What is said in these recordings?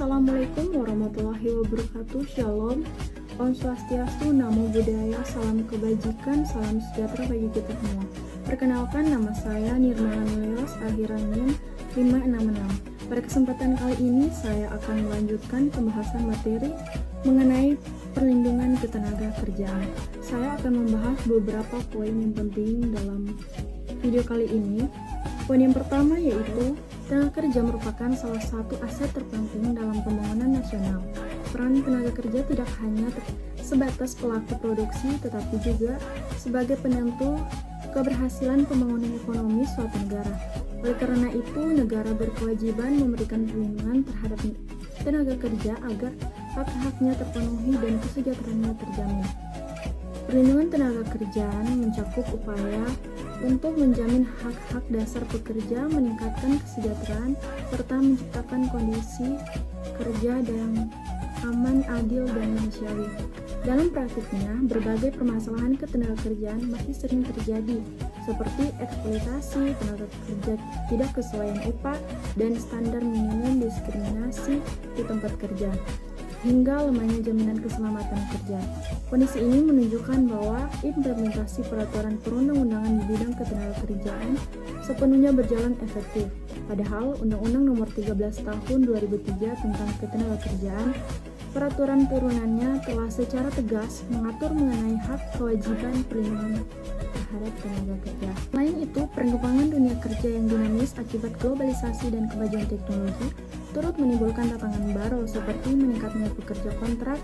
Assalamualaikum warahmatullahi wabarakatuh. Shalom, Om Swastiastu, Namo Buddhaya, salam kebajikan, salam sejahtera bagi kita semua. Perkenalkan, nama saya Nirmala Nuleos, akhiran NIM 566. Pada kesempatan kali ini, saya akan melanjutkan pembahasan materi mengenai perlindungan ketenaga kerjaan. Saya akan membahas beberapa poin yang penting dalam video kali ini. Poin yang pertama yaitu tenaga kerja merupakan salah satu aset terpenting dalam pembangunan nasional. Peran tenaga kerja tidak hanya sebatas pelaku produksi, tetapi juga sebagai penentu keberhasilan pembangunan ekonomi suatu negara. Oleh karena itu, negara berkewajiban memberikan perlindungan terhadap tenaga kerja agar hak-haknya terpenuhi dan kesejahteraannya terjamin. Perlindungan tenaga kerjaan mencakup upaya untuk menjamin hak-hak dasar pekerja, meningkatkan kesejahteraan, serta menciptakan kondisi kerja yang aman, adil, dan manusiawi. Dalam praktiknya, berbagai permasalahan ketenagakerjaan masih sering terjadi, seperti eksploitasi tenaga kerja, tidak kesesuaian upah, dan standar minimum diskriminasi di tempat kerja, hingga lemahnya jaminan keselamatan kerja. Kondisi ini menunjukkan bahwa implementasi peraturan perundang-undangan di bidang ketenagakerjaan sepenuhnya berjalan efektif. Padahal Undang-Undang Nomor 13 Tahun 2003 tentang Ketenagakerjaan, peraturan turunannya telah secara tegas mengatur mengenai hak kewajiban perlindungan terhadap tenaga kerja. Selain itu, perkembangan dunia kerja yang dinamis akibat globalisasi dan kemajuan teknologi turut menimbulkan tantangan baru seperti meningkatnya pekerja kontrak.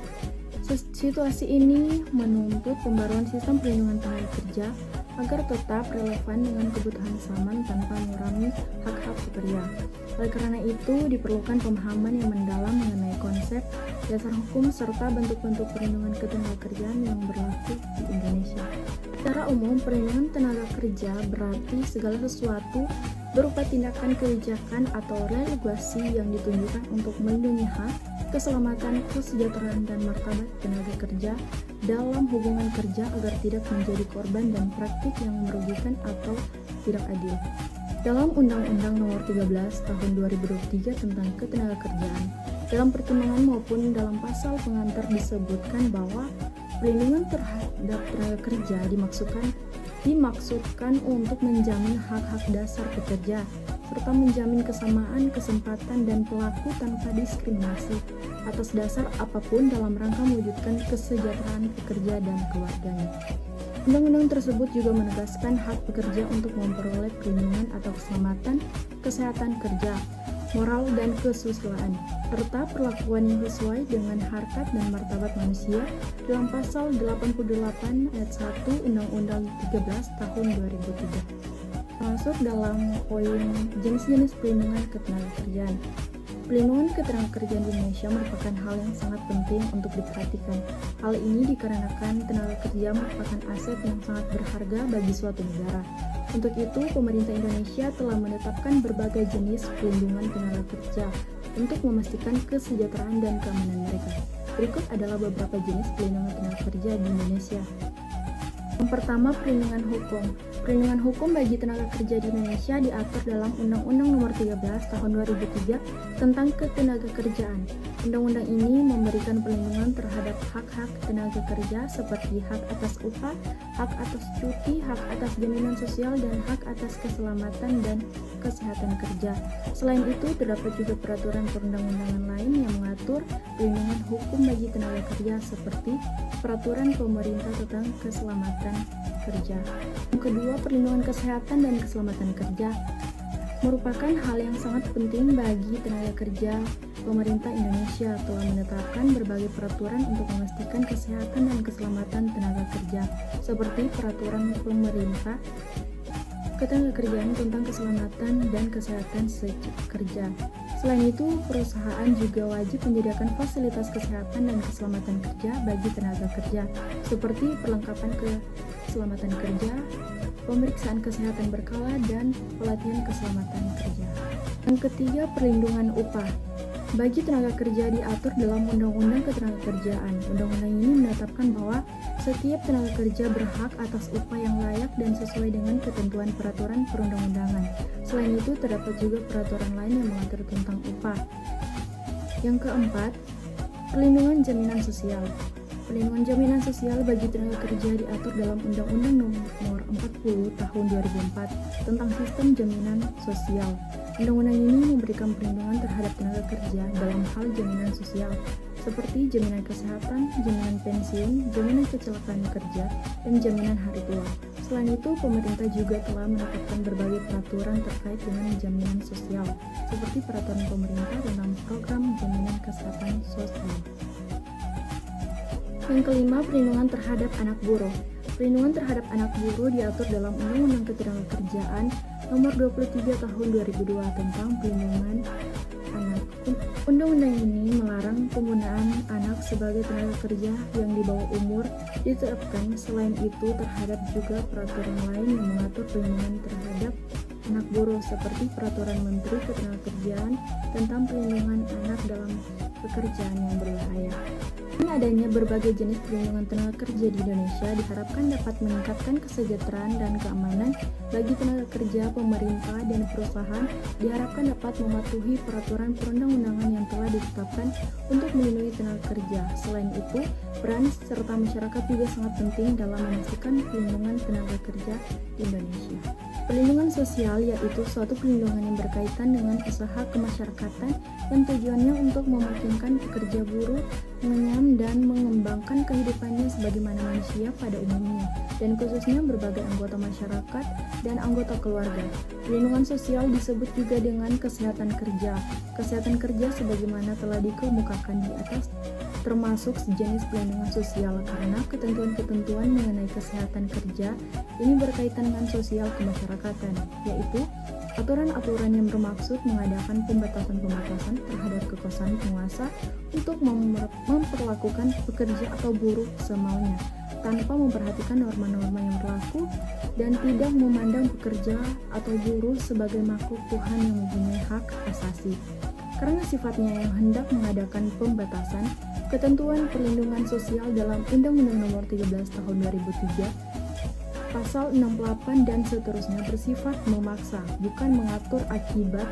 Situasi ini menuntut pembaruan sistem perlindungan tenaga kerja agar tetap relevan dengan kebutuhan zaman tanpa mengurangi hak-hak pekerja. Oleh karena itu, diperlukan pemahaman yang mendalam mengenai konsep, dasar hukum, serta bentuk-bentuk perlindungan ketenagakerjaan yang berlaku di Indonesia. Secara umum, perlindungan tenaga kerja berarti segala sesuatu berupa tindakan kebijakan atau regulasi yang ditunjukkan untuk melindungi hak, keselamatan, kesejahteraan, dan martabat tenaga kerja dalam hubungan kerja agar tidak menjadi korban dan praktik yang merugikan atau tidak adil. Dalam Undang-Undang Nomor 13 Tahun 2023 tentang Ketenagakerjaan, dalam pertimbangan maupun dalam pasal pengantar disebutkan bahwa perlindungan terhadap tenaga kerja dimaksudkan untuk menjamin hak-hak dasar pekerja, serta menjamin kesamaan kesempatan dan pelaku tanpa diskriminasi atas dasar apapun dalam rangka mewujudkan kesejahteraan pekerja dan keluarganya. Undang-undang tersebut juga menegaskan hak pekerja untuk memperoleh perlindungan atau keselamatan, kesehatan kerja, moral dan kesusilaan, serta perlakuan yang sesuai dengan harkat dan martabat manusia dalam pasal 88 ayat 1 Undang-Undang 13 Tahun 2003. Masuk dalam poin jenis-jenis perlindungan ketenagakerjaan. Perlindungan ketenagakerjaan di Indonesia merupakan hal yang sangat penting untuk diperhatikan. Hal ini dikarenakan tenaga kerja merupakan aset yang sangat berharga bagi suatu negara. Untuk itu, pemerintah Indonesia telah menetapkan berbagai jenis perlindungan tenaga kerja untuk memastikan kesejahteraan dan keamanan mereka. Berikut adalah beberapa jenis perlindungan tenaga kerja di Indonesia. Yang pertama, perlindungan hukum. Perlindungan hukum bagi tenaga kerja di Indonesia diatur dalam Undang-Undang Nomor 13 Tahun 2003 tentang Ketenagakerjaan. Undang-undang ini memberikan perlindungan terhadap hak-hak tenaga kerja seperti hak atas upah, hak atas cuti, hak atas jaminan sosial, dan hak atas keselamatan dan kesehatan kerja. Selain itu, terdapat juga peraturan perundang-undangan lain yang mengatur perlindungan hukum bagi tenaga kerja seperti Peraturan Pemerintah tentang Keselamatan Kerja. Yang kedua, perlindungan kesehatan dan keselamatan kerja merupakan hal yang sangat penting bagi tenaga kerja. Pemerintah Indonesia telah menetapkan berbagai peraturan untuk memastikan kesehatan dan keselamatan tenaga kerja, seperti Peraturan Pemerintah Ketenagakerjaan tentang Keselamatan dan Kesehatan Kerja. Selain itu, perusahaan juga wajib menyediakan fasilitas kesehatan dan keselamatan kerja bagi tenaga kerja, seperti perlengkapan keselamatan kerja, pemeriksaan kesehatan berkala, dan pelatihan keselamatan kerja. Yang ketiga, perlindungan upah. Bagi tenaga kerja diatur dalam Undang-Undang Ketenagakerjaan. Undang-undang ini menetapkan bahwa setiap tenaga kerja berhak atas upah yang layak dan sesuai dengan ketentuan peraturan perundang-undangan. Selain itu, terdapat juga peraturan lain yang mengatur tentang upah. Yang keempat, perlindungan jaminan sosial. Perlindungan jaminan sosial bagi tenaga kerja diatur dalam Undang-Undang Nomor 40 Tahun 2004 tentang Sistem Jaminan Sosial. Undang-undang ini memberikan perlindungan terhadap tenaga kerja dalam hal jaminan sosial, seperti jaminan kesehatan, jaminan pensiun, jaminan kecelakaan kerja, dan jaminan hari tua. Selain itu, pemerintah juga telah menetapkan berbagai peraturan terkait dengan jaminan sosial, seperti peraturan pemerintah tentang program jaminan kesehatan sosial. Yang kelima, perlindungan terhadap anak buruh. Perlindungan terhadap anak buruh diatur dalam Undang-Undang Ketenagakerjaan Nomor 23 Tahun 2002 tentang perlindungan anak. Undang-undang ini melarang penggunaan anak sebagai tenaga kerja yang di bawah umur diterapkan. Selain itu, terhadap juga peraturan lain yang mengatur perlindungan terhadap anak buruh, seperti Peraturan Menteri Ketenagakerjaan tentang perlindungan anak dalam pekerjaan yang berbahaya. Dengan adanya berbagai jenis perlindungan tenaga kerja di Indonesia diharapkan dapat meningkatkan kesejahteraan dan keamanan bagi tenaga kerja. Pemerintah dan perusahaan diharapkan dapat mematuhi peraturan perundang-undangan yang telah ditetapkan untuk melindungi tenaga kerja. Selain itu, peran serta masyarakat juga sangat penting dalam memastikan perlindungan tenaga kerja di Indonesia. Perlindungan sosial yaitu suatu perlindungan yang berkaitan dengan usaha kemasyarakatan yang tujuannya untuk memungkinkan pekerja buruh mengenyam dan mengembangkan kehidupannya sebagaimana manusia pada umumnya, dan khususnya berbagai anggota masyarakat dan anggota keluarga. Perlindungan sosial disebut juga dengan kesehatan kerja. Kesehatan kerja sebagaimana telah dikemukakan di atas termasuk sejenis perlindungan sosial karena ketentuan-ketentuan mengenai kesehatan kerja ini berkaitan dengan sosial kemasyarakatan, yaitu aturan-aturan yang bermaksud mengadakan pembatasan-pembatasan terhadap kekuasaan penguasa untuk memperlakukan pekerja atau buruh semaunya, tanpa memperhatikan norma-norma yang berlaku dan tidak memandang pekerja atau buruh sebagai makhluk Tuhan yang mempunyai hak asasi. Karena sifatnya yang hendak mengadakan pembatasan, ketentuan perlindungan sosial dalam Undang-Undang Nomor 13 Tahun 2003, Pasal 68 dan seterusnya bersifat memaksa, bukan mengatur akibat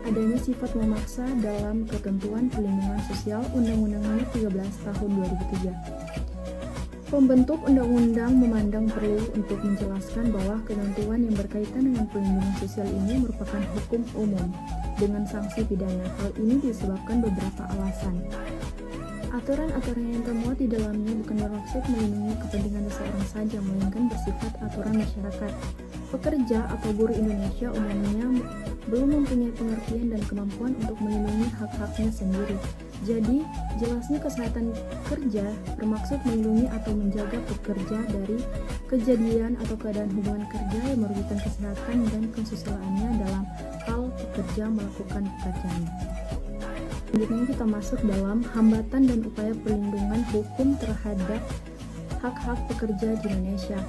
adanya sifat memaksa dalam ketentuan perlindungan sosial Undang-Undang Nomor 13 Tahun 2003. Pembentuk undang-undang memandang perlu untuk menjelaskan bahwa ketentuan yang berkaitan dengan perlindungan sosial ini merupakan hukum umum dengan sanksi pidana. Hal ini disebabkan beberapa alasan. Aturan-aturan yang termuat di dalamnya bukan bermaksud melindungi kepentingan seseorang saja, melainkan bersifat aturan masyarakat. Pekerja atau buruh Indonesia umumnya belum mempunyai pengertian dan kemampuan untuk melindungi hak-haknya sendiri. Jadi, jelasnya kesehatan kerja bermaksud melindungi atau menjaga pekerja dari kejadian atau keadaan hubungan kerja yang merugikan kesehatan dan kesusilaannya dalam hal pekerja melakukan pekerjaannya. Selanjutnya kita masuk dalam hambatan dan upaya perlindungan hukum terhadap hak-hak pekerja di Indonesia.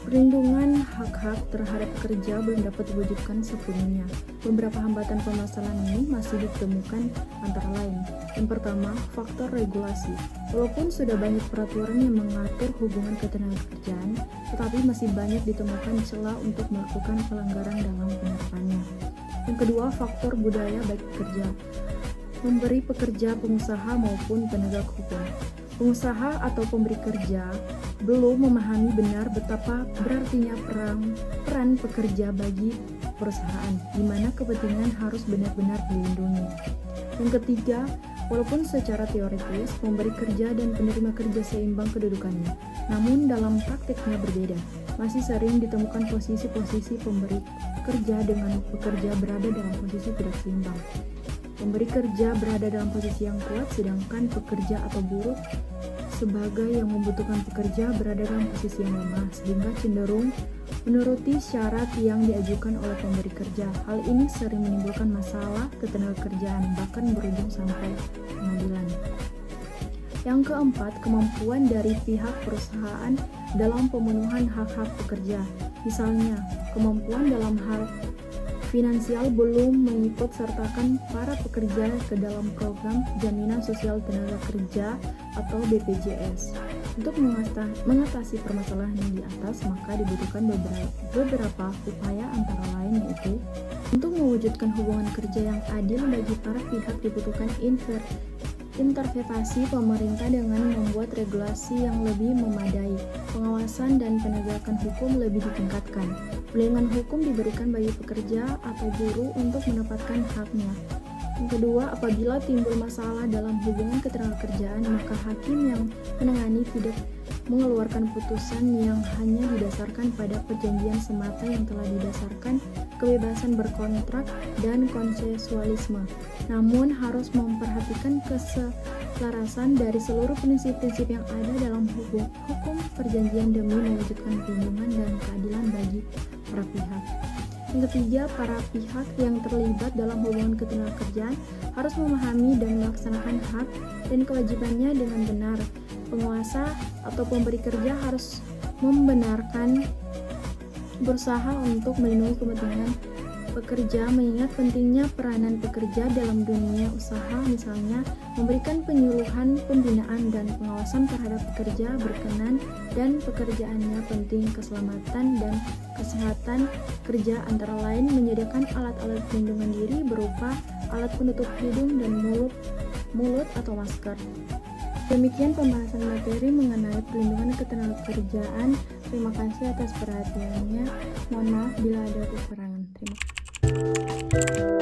Perlindungan hak-hak terhadap pekerja belum dapat diwujudkan sepenuhnya. Beberapa hambatan permasalahan ini masih ditemukan antara lain. Yang pertama, faktor regulasi. Walaupun sudah banyak peraturan yang mengatur hubungan ketenagakerjaan, tetapi masih banyak ditemukan celah untuk melakukan pelanggaran dalam penerapannya. Yang kedua, faktor budaya baik pekerja. Memberi pekerja, pengusaha maupun penegak hukum. Pengusaha atau pemberi kerja belum memahami benar betapa berartinya peran pekerja bagi perusahaan, di mana kepentingan harus benar-benar dilindungi. Yang ketiga, walaupun secara teoritis pemberi kerja dan penerima kerja seimbang kedudukannya, namun dalam praktiknya berbeda. Masih sering ditemukan posisi-posisi pemberi kerja dengan pekerja berada dalam posisi tidak seimbang. Pemberi kerja berada dalam posisi yang kuat, sedangkan pekerja atau buruh sebagai yang membutuhkan pekerja berada dalam posisi yang lemah, sehingga cenderung menuruti syarat yang diajukan oleh pemberi kerja. Hal ini sering menimbulkan masalah ketenagakerjaan, bahkan berujung sampai pengadilan. Yang keempat, kemampuan dari pihak perusahaan dalam pemenuhan hak-hak pekerja. Misalnya, kemampuan dalam hal finansial belum mengikut sertakan para pekerja ke dalam program jaminan sosial tenaga kerja atau BPJS. Untuk mengatasi permasalahan yang di atas, maka dibutuhkan beberapa upaya antara lain yaitu Untuk mewujudkan hubungan kerja yang adil bagi para pihak dibutuhkan intervensi pemerintah dengan membuat regulasi yang lebih memadai, pengawasan dan penegakan hukum lebih ditingkatkan. Perlindungan hukum diberikan bagi pekerja atau buruh untuk mendapatkan haknya. Yang kedua, apabila timbul masalah dalam hubungan ketenagakerjaan, maka hakim yang menangani tidak mengeluarkan putusan yang hanya didasarkan pada perjanjian semata yang telah didasarkan kebebasan berkontrak dan konsensualisme, namun harus memperhatikan keselarasan dari seluruh prinsip-prinsip yang ada dalam hukum perjanjian demi mewujudkan perlindungan dan keadilan bagi para pihak. Yang ketiga, para pihak yang terlibat dalam hubungan ketenagakerjaan harus memahami dan melaksanakan hak dan kewajibannya dengan benar. Penguasa atau pemberi kerja harus berusaha untuk melindungi kepentingan pekerja, mengingat pentingnya peranan pekerja dalam dunia usaha, misalnya memberikan penyuluhan, pembinaan, dan pengawasan terhadap pekerja berkenan dan pekerjaannya penting keselamatan dan kesehatan kerja, antara lain menyediakan alat-alat pelindungan diri berupa alat penutup hidung dan mulut atau masker. Demikian pembahasan materi mengenai perlindungan ketenagakerjaan. Terima kasih atas perhatiannya. Mohon maaf bila ada kekurangan. Terima kasih.